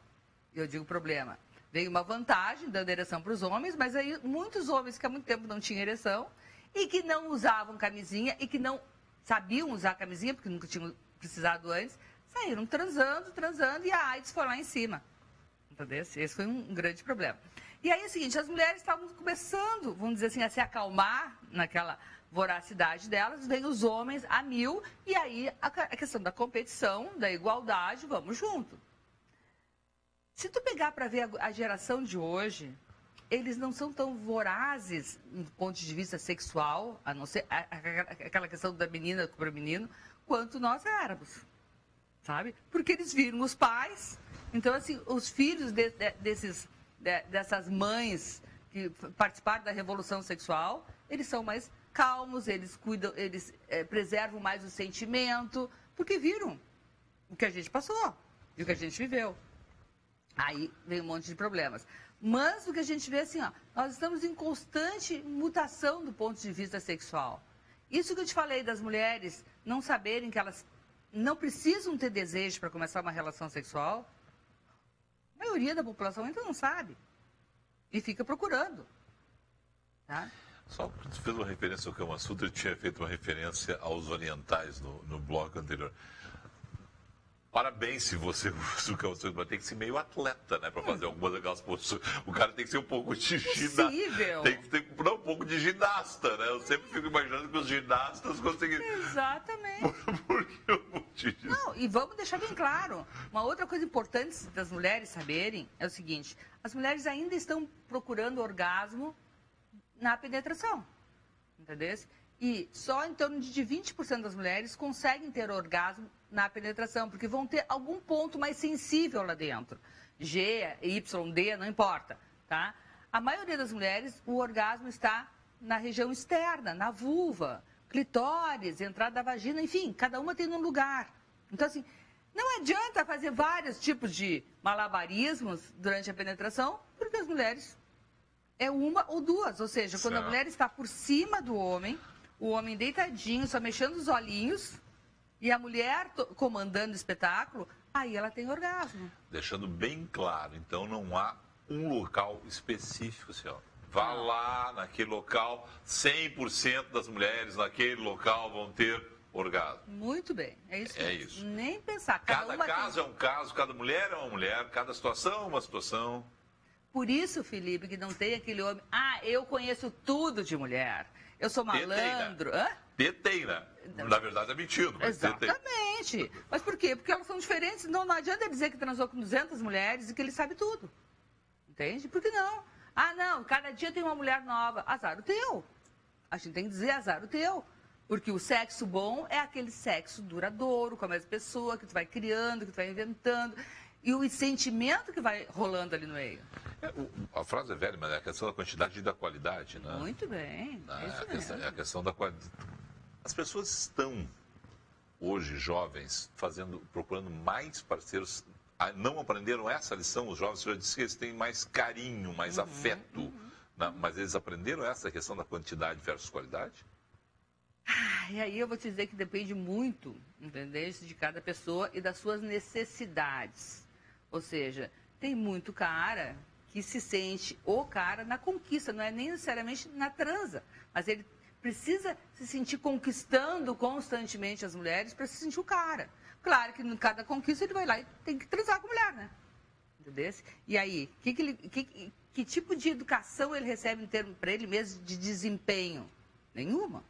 B: Eu digo problema. Veio uma vantagem dando ereção para os homens, mas aí muitos homens que há muito tempo não tinham ereção e que não usavam camisinha e que não sabiam usar camisinha, porque nunca tinham precisado antes, saíram transando e a AIDS foi lá em cima. Entendeu? Esse foi um grande problema. E aí é o seguinte, as mulheres estavam começando, vamos dizer assim, a se acalmar naquela voracidade delas, vem os homens a mil, e aí a questão da competição, da igualdade, vamos junto. Se tu pegar para ver a geração de hoje, eles não são tão vorazes do ponto de vista sexual, a não ser aquela questão da menina para o menino, quanto nós éramos, sabe? Porque eles viram os pais, então assim, os filhos dessas mães que participaram da revolução sexual, eles são mais calmos, eles cuidam, eles preservam mais o sentimento, porque viram o que a gente passou e o que a gente viveu. Aí vem um monte de problemas. Mas o que a gente vê assim, ó, nós estamos em constante mutação do ponto de vista sexual. Isso que eu te falei das mulheres não saberem que elas não precisam ter desejo para começar uma relação sexual, a maioria da população ainda não sabe e fica procurando. Tá?
A: Só porque tu fez uma referência ao Kama Sutra, eu tinha feito uma referência aos orientais no bloco anterior. Parabéns se você usa o Kama Sutra, mas tem que ser meio atleta, né? Para fazer algumas daquelas posturas. O cara tem que ser um pouco de ginasta. Tem que ter um pouco de ginasta, né? Eu sempre fico imaginando que os ginastas conseguem.
B: Exatamente.
A: Por que eu vou te dizer?
B: Não, e vamos deixar bem claro. Uma outra coisa importante das mulheres saberem é o seguinte: as mulheres ainda estão procurando orgasmo na penetração. Entendeu? E só em torno de 20% das mulheres conseguem ter orgasmo na penetração, porque vão ter algum ponto mais sensível lá dentro. G, Y, D, não importa, tá? A maioria das mulheres, o orgasmo está na região externa, na vulva, clitóris, entrada da vagina, enfim, cada uma tem um lugar. Então, assim, não adianta fazer vários tipos de malabarismos durante a penetração, porque as mulheres é uma ou duas, ou seja, quando a mulher está por cima do homem, o homem deitadinho, só mexendo os olhinhos, e a mulher comandando o espetáculo, aí ela tem orgasmo.
A: Deixando bem claro, então não há um local específico, senhor. Vá lá naquele local, 100% das mulheres naquele local vão ter orgasmo.
B: Muito bem, é isso.
A: É isso.
B: Nem pensar.
A: Cada caso é um caso, cada mulher é uma mulher, cada situação é uma situação.
B: Por isso, Felipe, que não tem aquele homem... eu conheço tudo de mulher. Eu sou malandro.
A: Peteira. Na verdade é mentido. Mas
B: exatamente. Mas por quê? Porque elas são diferentes. Não adianta dizer que transou com 200 mulheres e que ele sabe tudo. Entende? Por que não? Não, cada dia tem uma mulher nova. Azar o teu. A gente tem que dizer azar o teu. Porque o sexo bom é aquele sexo duradouro, com a mesma pessoa, que tu vai criando, que tu vai inventando. E o sentimento que vai rolando ali no meio.
A: A frase é velha, mas é a questão da quantidade e da qualidade, né?
B: Muito bem.
A: É a questão da qualidade. As pessoas estão, hoje, jovens, procurando mais parceiros. Não aprenderam essa lição, os jovens, já disse que eles têm mais carinho, mais afeto. Mas eles aprenderam essa questão da quantidade versus qualidade?
B: E aí eu vou te dizer que depende muito, entendeu? De cada pessoa e das suas necessidades. Ou seja, tem muito cara que se sente o cara na conquista, não é nem necessariamente na transa, mas ele precisa se sentir conquistando constantemente as mulheres para se sentir o cara. Claro que em cada conquista ele vai lá e tem que transar com a mulher, né? Entendeu? E aí, que tipo de educação ele recebe em termos para ele mesmo de desempenho? Nenhuma.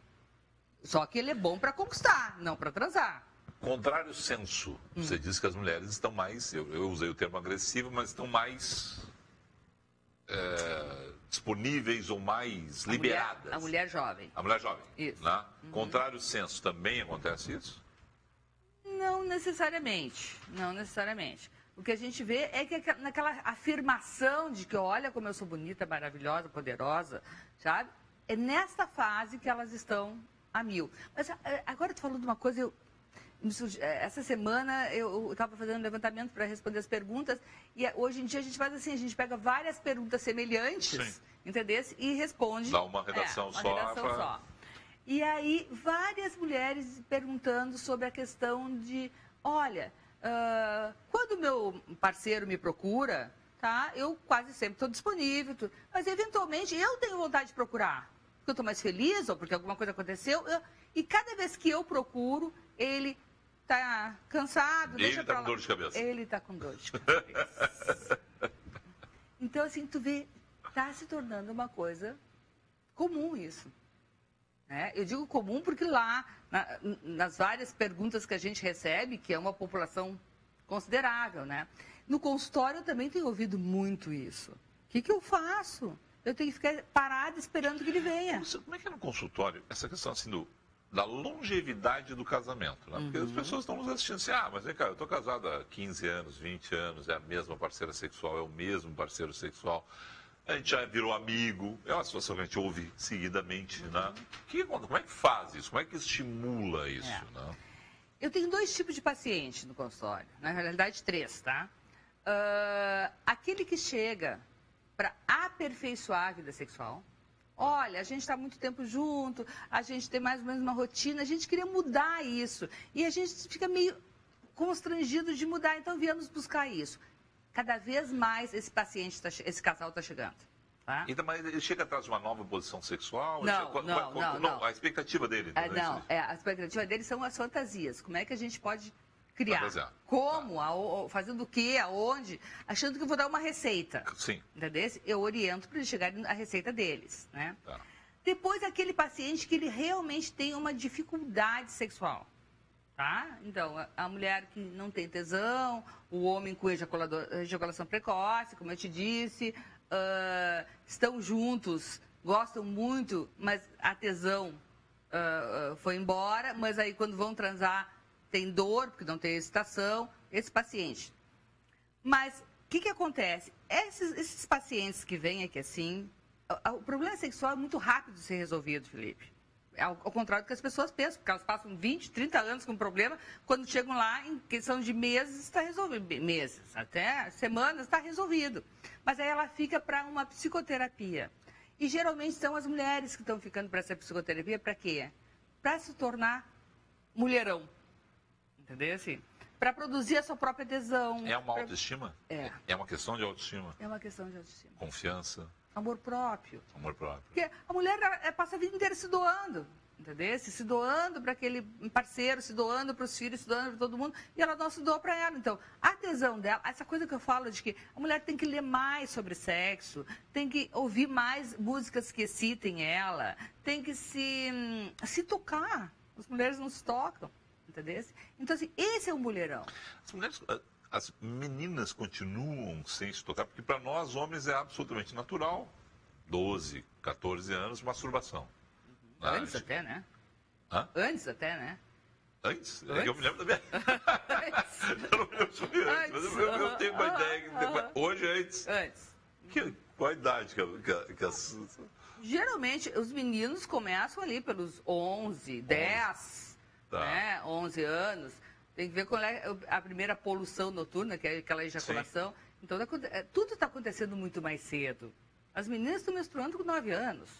B: Só que ele é bom para conquistar, não para transar.
A: Contrário senso. Você disse que as mulheres estão mais, eu usei o termo agressivo, mas estão mais disponíveis ou mais liberadas.
B: A mulher jovem.
A: A mulher jovem.
B: Isso.
A: Né? Contrário senso, também acontece isso?
B: Não necessariamente. Não necessariamente. O que a gente vê é que naquela afirmação de que olha como eu sou bonita, maravilhosa, poderosa, sabe? É nesta fase que elas estão a mil. Mas agora tu falou de uma coisa, essa semana eu estava fazendo um levantamento para responder as perguntas e hoje em dia a gente faz assim, a gente pega várias perguntas semelhantes, entendeu? E responde.
A: Dá uma redação só.
B: E aí várias mulheres perguntando sobre a questão de, olha, quando meu parceiro me procura, tá? Eu quase sempre estou disponível, mas eventualmente eu tenho vontade de procurar. Porque eu estou mais feliz ou porque alguma coisa aconteceu. E cada vez que eu procuro, ele está cansado.
A: Ele está com dor de cabeça.
B: Ele está com dor de cabeça. Então, assim, tu vê, está se tornando uma coisa comum isso. Né? Eu digo comum porque lá, nas várias perguntas que a gente recebe, que é uma população considerável, né? No consultório eu também tenho ouvido muito isso. O que eu faço? Eu tenho que ficar parada esperando que ele venha.
A: Como é que é no consultório essa questão assim da longevidade do casamento? Né? Porque as pessoas estão nos assistindo assim, mas vem cá, eu estou casado há 15 anos, 20 anos, é a mesma parceira sexual, é o mesmo parceiro sexual, a gente já virou amigo, é uma situação que a gente ouve seguidamente. Né? Como é que faz isso? Como é que estimula isso? Né?
B: Eu tenho 2 tipos de paciente no consultório, na realidade 3, tá? Aquele que chega para aperfeiçoar a vida sexual. Olha, a gente está muito tempo junto, a gente tem mais ou menos uma rotina, a gente queria mudar isso. E a gente fica meio constrangido de mudar, então viemos buscar isso. Cada vez mais esse casal está chegando. Tá?
A: Então, mas ele chega atrás de uma nova posição sexual?
B: Não.
A: A expectativa dele.
B: A expectativa dele são as fantasias. Como é que a gente pode criar? Como? Fazendo o quê? Aonde? Achando que eu vou dar uma receita.
A: Sim.
B: Entendeu? Eu oriento para eles chegarem à receita deles. Né?
A: Tá.
B: Depois, aquele paciente que ele realmente tem uma dificuldade sexual. Tá? Então, a mulher que não tem tesão, o homem com ejaculação precoce, como eu te disse, estão juntos, gostam muito, mas a tesão foi embora, mas aí quando vão transar tem dor, porque não tem excitação, esse paciente. Mas o que acontece? Esses pacientes que vêm aqui assim, o problema sexual é muito rápido de ser resolvido, Felipe. Ao contrário do que as pessoas pensam, porque elas passam 20, 30 anos com problema, quando chegam lá, em questão de meses, está resolvido. Meses, até semanas, está resolvido. Mas aí ela fica para uma psicoterapia. E geralmente são as mulheres que estão ficando para essa psicoterapia, para quê? Para se tornar mulherão. Entendeu? Assim, para produzir a sua própria adesão.
A: É uma autoestima?
B: É.
A: É uma questão de autoestima?
B: É uma questão de autoestima.
A: Confiança?
B: Amor próprio.
A: Amor próprio.
B: Porque a mulher passa a vida inteira se doando, entendeu? Se doando para aquele parceiro, se doando para os filhos, se doando para todo mundo, e ela não se doa para ela. Então, a tesão dela, essa coisa que eu falo de que a mulher tem que ler mais sobre sexo, tem que ouvir mais músicas que excitem ela, tem que se tocar. As mulheres não se tocam, entendeu? Então, assim, esse é um mulherão.
A: As meninas continuam sem se tocar, porque para nós, homens, é absolutamente natural. 12, 14 anos, masturbação.
B: Antes até, né?
A: Hã?
B: Antes até, né?
A: Antes? Eu me lembro da minha... Eu não me lembro sobre antes, mas eu tenho uma ideia. Hoje, antes. Qual a idade que as...
B: Geralmente, os meninos começam ali pelos 11, 10, né? 11 anos. Tem que ver qual é a primeira poluição noturna, que é aquela ejaculação. Sim. Então, tudo está acontecendo muito mais cedo. As meninas estão menstruando com 9 anos.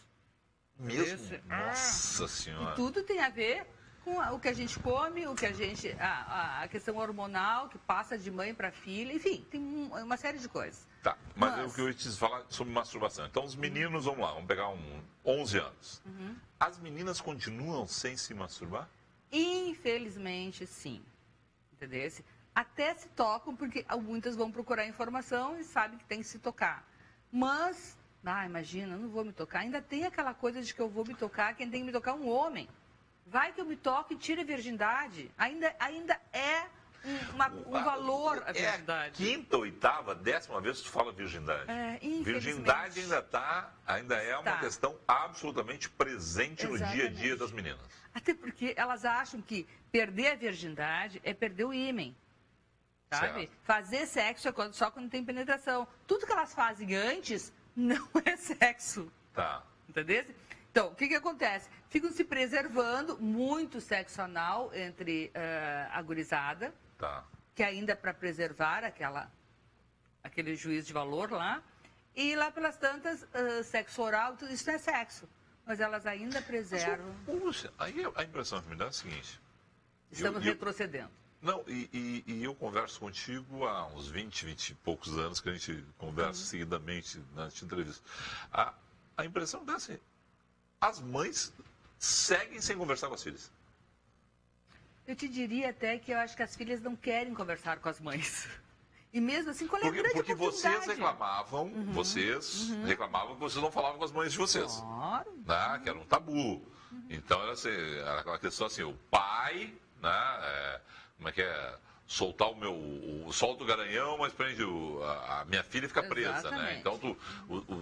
A: Mesmo? Nossa Senhora!
B: E tudo tem a ver com o que a gente come, o que a gente... A questão hormonal, que passa de mãe para filha. Enfim, tem uma série de coisas.
A: Tá, mas o que eu ia te falar sobre masturbação. Então, os meninos, vamos lá, vamos pegar 11 anos. As meninas continuam sem se masturbar?
B: Infelizmente, sim. Entendeu? Até se tocam, porque muitas vão procurar informação e sabem que tem que se tocar. Mas, imagina, não vou me tocar. Ainda tem aquela coisa de que eu vou me tocar, quem tem que me tocar é um homem. Vai que eu me toco e tire a virgindade. Ainda é um valor a virgindade.
A: Quinta, oitava, 10ª vez que tu fala virgindade. Virgindade ainda é uma questão absolutamente presente no dia a dia das meninas.
B: Até porque elas acham que perder a virgindade é perder o ímen. Sabe? Certo. Fazer sexo é só quando tem penetração. Tudo que elas fazem antes não é sexo.
A: Tá.
B: Entendeu? Então, o que acontece? Ficam se preservando muito sexo anal entre a gurizada.
A: Tá.
B: Que ainda é para preservar aquele juízo de valor lá. E lá pelas tantas, sexo oral, tudo isso não é sexo. Mas elas ainda preservam.
A: Puxa, aí a impressão que me dá é a seguinte.
B: Estamos retrocedendo.
A: Não, e eu converso contigo há uns 20 e poucos anos que a gente conversa seguidamente nas entrevistas. A impressão é assim, as mães seguem sem conversar com as filhas.
B: Eu te diria até que eu acho que as filhas não querem conversar com as mães. E mesmo assim, qual é a grande
A: Porque vocês reclamavam, reclamavam que vocês não falavam com as mães de vocês.
B: Claro.
A: Né? Que era um tabu. Então, era aquela questão assim, o pai, né? Como é que é? Soltar solta o garanhão, mas prende a minha filha fica presa,
B: exatamente,
A: né? Então,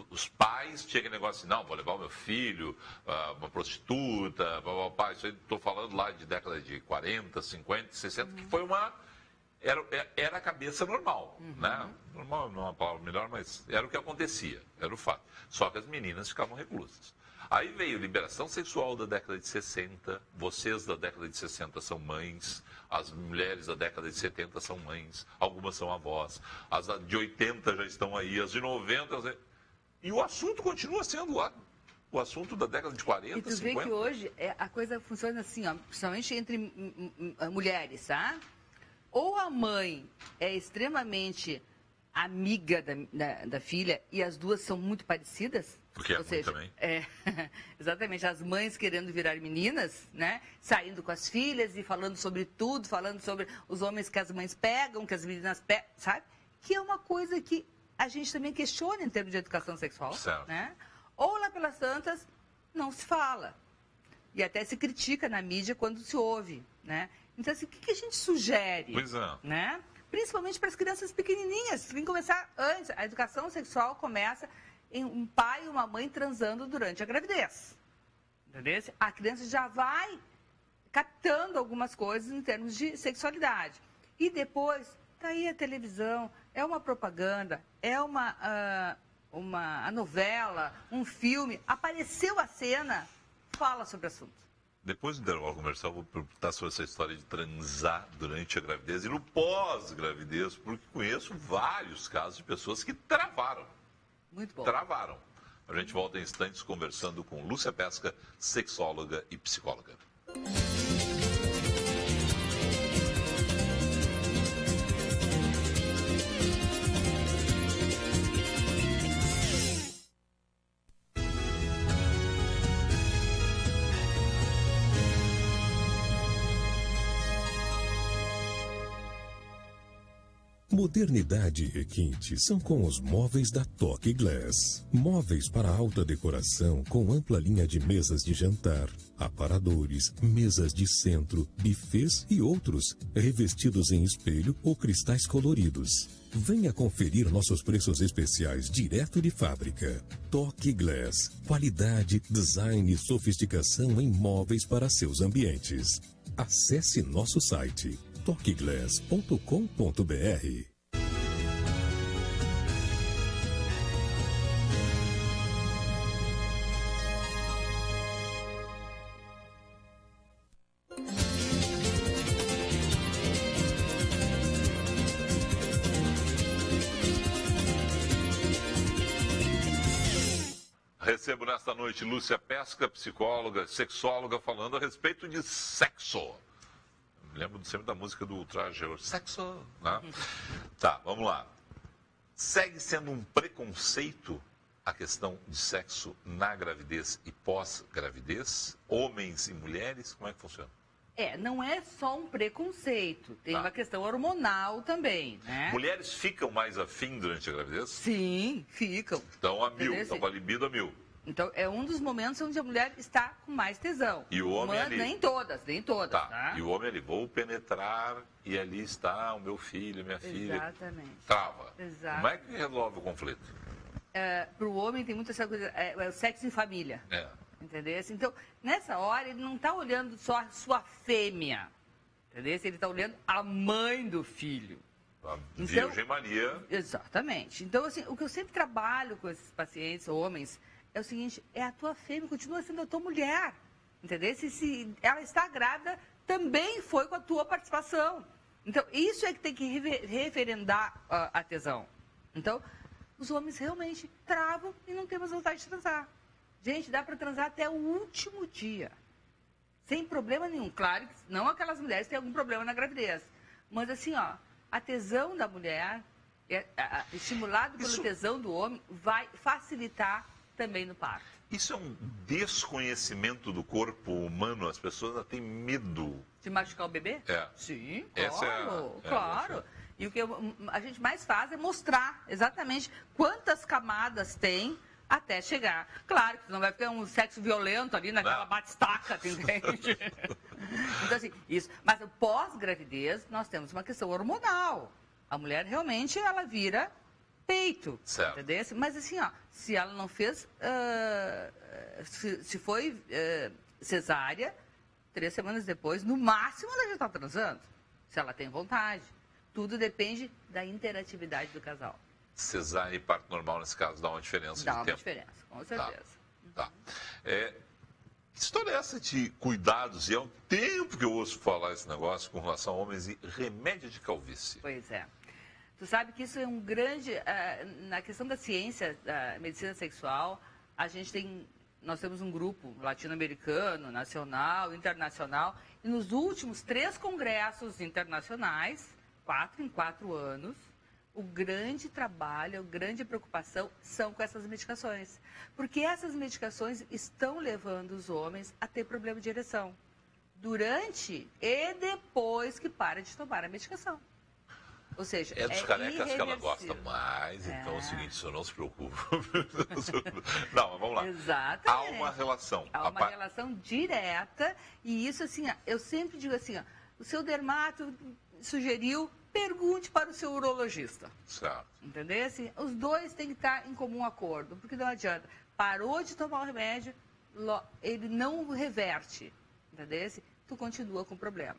A: os pais tinham aquele negócio assim, não, vou levar o meu filho, uma prostituta, isso aí estou falando lá de década de 40, 50, 60, que foi era a cabeça normal, né? Normal não é uma palavra melhor, mas era o que acontecia, era o fato. Só que as meninas ficavam reclusas. Aí veio liberação sexual da década de 60, vocês da década de 60 são mães, as mulheres da década de 70 são mães, algumas são avós, as de 80 já estão aí, as de 90... E o assunto continua sendo lá. O assunto da década de 40, 50... E tu vê
B: que hoje a coisa funciona assim, ó, principalmente entre mulheres, tá? Ou a mãe é extremamente amiga da filha e as duas são muito parecidas.
A: Porque é muito também.
B: Exatamente, as mães querendo virar meninas, né? Saindo com as filhas e falando sobre tudo, falando sobre os homens que as mães pegam, que as meninas pegam, sabe? Que é uma coisa que a gente também questiona em termos de educação sexual.
A: Certo.
B: Né? Ou lá pelas tantas, não se fala. E até se critica na mídia quando se ouve, né? Então, assim, o que a gente sugere?
A: Pois é.
B: Né? Principalmente para as crianças pequenininhas. Tem que começar antes. A educação sexual começa em um pai e uma mãe transando durante a gravidez. Entendeu? A criança já vai captando algumas coisas em termos de sexualidade. E depois, tá aí a televisão, é uma propaganda, é uma novela, um filme. Apareceu a cena, fala sobre o assunto.
A: Depois do intervalo comercial, vou perguntar sobre essa história de transar durante a gravidez e no pós-gravidez, porque conheço vários casos de pessoas que travaram.
B: Muito bom.
A: Travaram. A gente volta em instantes conversando com Lúcia Pesca, sexóloga e psicóloga.
D: Modernidade e requinte são com os móveis da Toque Glass. Móveis para alta decoração com ampla linha de mesas de jantar, aparadores, mesas de centro, bufês e outros, revestidos em espelho ou cristais coloridos. Venha conferir nossos preços especiais direto de fábrica. Toque Glass. Qualidade, design e sofisticação em móveis para seus ambientes. Acesse nosso site toqueglass.com.br.
A: Recebo nesta noite Lúcia Pesca, psicóloga, sexóloga, falando a respeito de sexo. Me lembro sempre da música do Ultraje, sexo, né? Tá, vamos lá. Segue sendo um preconceito a questão de sexo na gravidez e pós-gravidez? Homens e mulheres, como é que funciona?
B: Não é só um preconceito, tem uma questão hormonal também, né?
A: Mulheres ficam mais afim durante a gravidez?
B: Sim, ficam.
A: Então a mil, então com a libido a mil.
B: Então é um dos momentos onde a mulher está com mais tesão.
A: E o homem ali...
B: Nem todas,
A: tá. E o homem ali, vou penetrar e ali está o meu filho, minha filha.
B: Exatamente.
A: Trava.
B: Exato.
A: Como é que resolve o conflito?
B: Para o homem tem muito essa coisa, o sexo em família. Entendeu? Então, nessa hora, ele não está olhando só a sua fêmea, entendeu? Ele está olhando a mãe do filho.
A: A Virgem Maria.
B: Exatamente. Então, assim, o que eu sempre trabalho com esses pacientes, homens, é o seguinte, a tua fêmea continua sendo a tua mulher, entendeu? Se ela está grávida, também foi com a tua participação. Então, isso é que tem que referendar a tesão. Então, os homens realmente travam e não tem mais vontade de transar. Gente, dá para transar até o último dia, sem problema nenhum. Claro que não aquelas mulheres que têm algum problema na gravidez, mas assim, ó, a tesão da mulher, estimulado pelo tesão do homem, vai facilitar também no parto.
A: Isso é um desconhecimento do corpo humano? As pessoas ainda têm medo.
B: De machucar o bebê? Sim, claro, claro. E o que a gente mais faz é mostrar exatamente quantas camadas tem até chegar. Claro que não vai ficar um sexo violento ali naquela batistaca, entende? Então, assim, isso. Mas pós-gravidez, nós temos uma questão hormonal. A mulher realmente, ela vira peito.
A: Certo.
B: Entendeu? Mas assim, ó, se ela não fez, se foi cesárea, 3 semanas depois, no máximo ela já está transando. Se ela tem vontade. Tudo depende da interatividade do casal.
A: Cesárea e parto normal, nesse caso, dá uma diferença de tempo? Dá uma
B: diferença, com certeza.
A: Tá. Que história é essa de cuidados? E é um tempo que eu ouço falar esse negócio com relação a homens e remédio de calvície.
B: Pois é. Tu sabe que isso é um grande... na questão da ciência, da medicina sexual, nós temos um grupo latino-americano, nacional, internacional, e nos últimos 3 congressos internacionais, 4 em 4 anos, o grande trabalho, a grande preocupação são com essas medicações. Porque essas medicações estão levando os homens a ter problema de ereção. Durante e depois que para de tomar a medicação. Ou seja,
A: dos carecas que ela gosta mais, então é o seguinte, o senhor não se preocupe. Não, mas vamos lá.
B: Exatamente.
A: Há uma relação.
B: Há uma relação direta, e isso assim, eu sempre digo assim, o seu dermato sugeriu, pergunte para o seu urologista.
A: Certo.
B: Entendeu? Assim, os dois têm que estar em comum acordo, porque não adianta. Parou de tomar o remédio, ele não reverte. Entendeu? Assim, tu continua com o problema.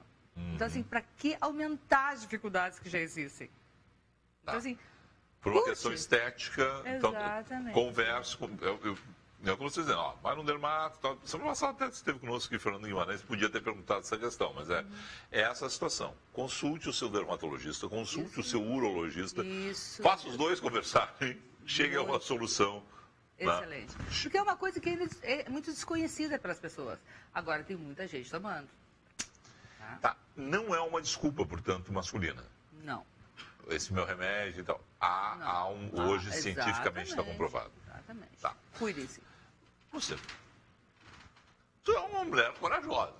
B: Então, assim, para que aumentar as dificuldades que já existem? Então, assim,
A: por uma questão estética,
B: exatamente.
A: Então, converso com... como vocês dizem, vai no dermato, tal. Semana passada até esteve conosco aqui, Fernando Guimarães, podia ter perguntado essa questão, mas é essa a situação. Consulte o seu dermatologista, consulte o seu urologista, faça os dois conversarem, chegue a uma solução.
B: Excelente. Porque é uma coisa que ainda é muito desconhecida pelas pessoas. Agora tem muita gente tomando.
A: Tá. Não é uma desculpa, portanto, masculina.
B: Não.
A: Esse meu remédio e tal. Hoje cientificamente está comprovado.
B: Exatamente.
A: Tá.
B: Cuide-se.
A: Tu é uma mulher corajosa.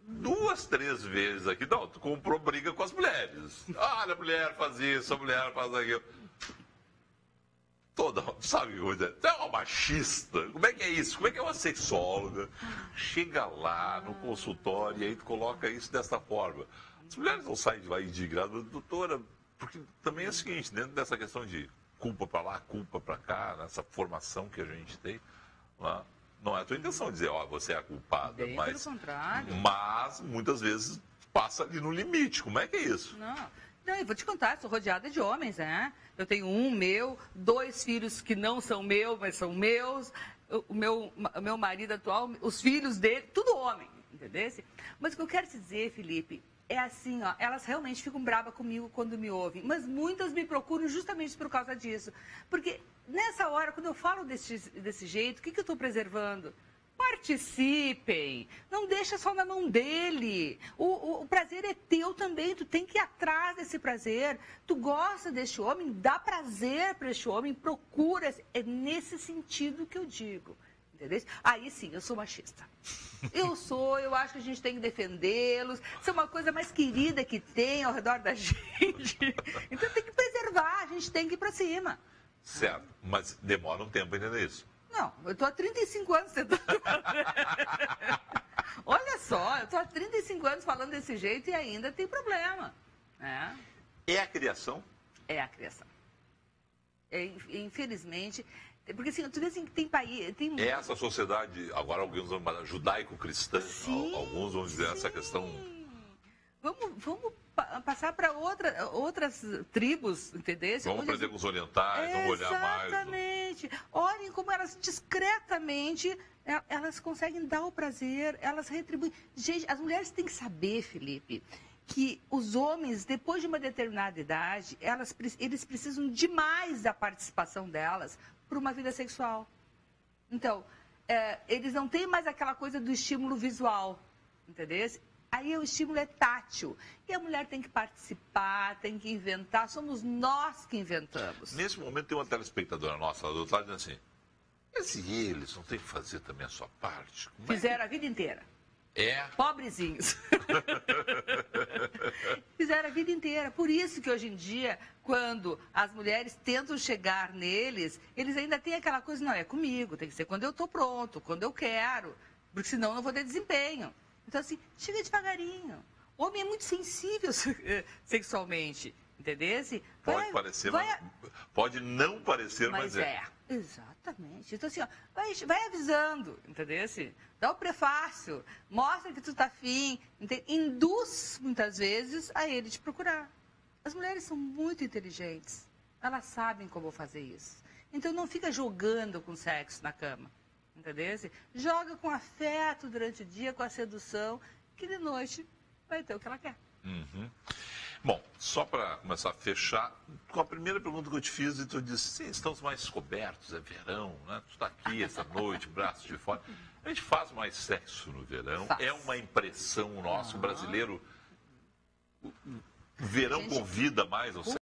A: 2, 3 vezes aqui. Não, tu comprou briga com as mulheres. Olha, a mulher faz isso, a mulher faz aquilo. Toda, sabe, tu é uma machista. Como é que é isso? Como é que é uma sexóloga? Chega lá no consultório e aí tu coloca isso dessa forma. As mulheres não saem de lá indignadas, doutora, porque também é o seguinte, dentro dessa questão de culpa para lá, culpa para cá, nessa formação que a gente tem, não é a tua intenção dizer, ó, você é a culpada,
B: Bem pelo contrário.
A: Mas muitas vezes passa ali no limite. Como é que é isso?
B: Não, eu vou te contar, eu sou rodeada de homens, né? Eu tenho um meu, 2 filhos que não são meus, mas são meus. O meu marido atual, os filhos dele, tudo homem, entendeu? Mas o que eu quero te dizer, Felipe, é assim, ó, elas realmente ficam bravas comigo quando me ouvem, mas muitas me procuram justamente por causa disso. Porque nessa hora, quando eu falo desse jeito, o que eu estou preservando? Participem, não deixa só na mão dele. O prazer é teu também, tu tem que ir atrás desse prazer. Tu gosta deste homem, dá prazer para este homem, procura. É nesse sentido que eu digo. Entendeu? Aí sim, eu sou machista. Eu acho que a gente tem que defendê-los. Isso é uma coisa mais querida que tem ao redor da gente. Então tem que preservar, a gente tem que ir para cima.
A: Certo, mas demora um tempo para entender isso.
B: Não, eu estou há 35 anos tentando. Olha só, eu estou há 35 anos falando desse jeito e ainda tem problema.
A: É a criação?
B: É a criação. Infelizmente, porque assim, tu vê assim que tem país...
A: É essa sociedade, agora alguns vão falar judaico-cristã, alguns vão dizer essa questão...
B: Vamos passar para outras tribos, entendeu?
A: Vamos aprender com os orientais, vamos olhar mais.
B: Exatamente. Olhem como elas discretamente, elas conseguem dar o prazer, elas retribuem. Gente, as mulheres têm que saber, Felipe, que os homens, depois de uma determinada idade, eles precisam demais da participação delas para uma vida sexual. Então, eles não têm mais aquela coisa do estímulo visual, entendeu? Aí o estímulo é tátil. E a mulher tem que participar, tem que inventar. Somos nós que inventamos.
A: Nesse momento tem uma telespectadora nossa lá do outro lado dizendo assim, mas e eles não têm que fazer também a sua parte?
B: Fizeram a vida inteira. Pobrezinhos. Fizeram a vida inteira. Por isso que hoje em dia, quando as mulheres tentam chegar neles, eles ainda têm aquela coisa, não, é comigo, tem que ser quando eu estou pronto, quando eu quero, porque senão eu não vou ter desempenho. Então, assim, chega devagarinho. O homem é muito sensível sexualmente, entendeu?
A: Pode parecer, pode não parecer, mas é.
B: Exatamente. Então, assim, ó, vai avisando, entendeu? Dá o prefácio, mostra que tu tá afim, induz, muitas vezes, a ele te procurar. As mulheres são muito inteligentes, elas sabem como fazer isso. Então, não fica jogando com sexo na cama. Entendeu? Joga com afeto durante o dia, com a sedução, que de noite vai ter o que ela quer.
A: Uhum. Bom, só para começar a fechar, com a primeira pergunta que eu te fiz, e tu disse, sim, estamos mais cobertos, é verão, né? Tu está aqui essa noite, braços de fora. A gente faz mais sexo no verão, é uma impressão nossa, o brasileiro, o verão convida mais ao sexo.